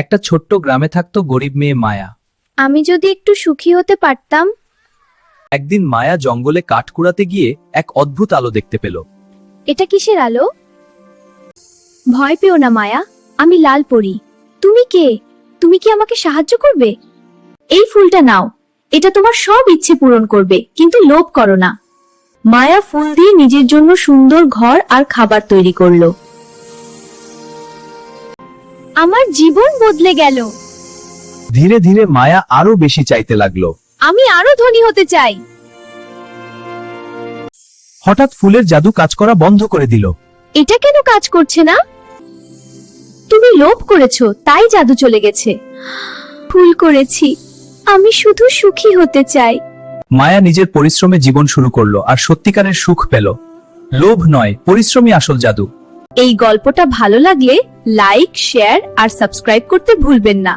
একটা ছোট্ট গ্রামে থাকতো গরিব মেয়ে মায়া। আমি যদি একটু সুখী হতে পারতাম। একদিন মায়া জঙ্গলে কাঠ কুড়াতে গিয়ে এক অদ্ভুত আলো দেখতে পেল। এটা কিসের আলো? ভয় পেও না মায়া, আমি লাল পরী। তুমি কে? তুমি কি আমাকে সাহায্য করবে? এই ফুলটা নাও, এটা তোমার সব ইচ্ছে পূরণ করবে, কিন্তু লোভ করো না। মায়া ফুল দিয়ে নিজের জন্য সুন্দর ঘর আর খাবার তৈরি করলো। আমার জীবন বদলে গেল। ধীরে ধীরে মায়া আরো বেশি চাইতে লাগলো। আমি আরো ধনী হতে চাই। হঠাৎ ফুলের জাদু কাজ করা বন্ধ করে দিল। এটা কেন কাজ করছে না? তুমি লোভ করেছো, তাই জাদু চলে গেছে। ভুল করেছি, আমি শুধু সুখী হতে চাই। মায়া নিজের পরিশ্রমে জীবন শুরু করলো আর সত্যিকারের সুখ পেল। লোভ নয়, পরিশ্রমই আসল জাদু। এই গল্পটা ভালো লাগলে লাইক, শেয়ার আর সাবস্ক্রাইব করতে ভুলবেন না।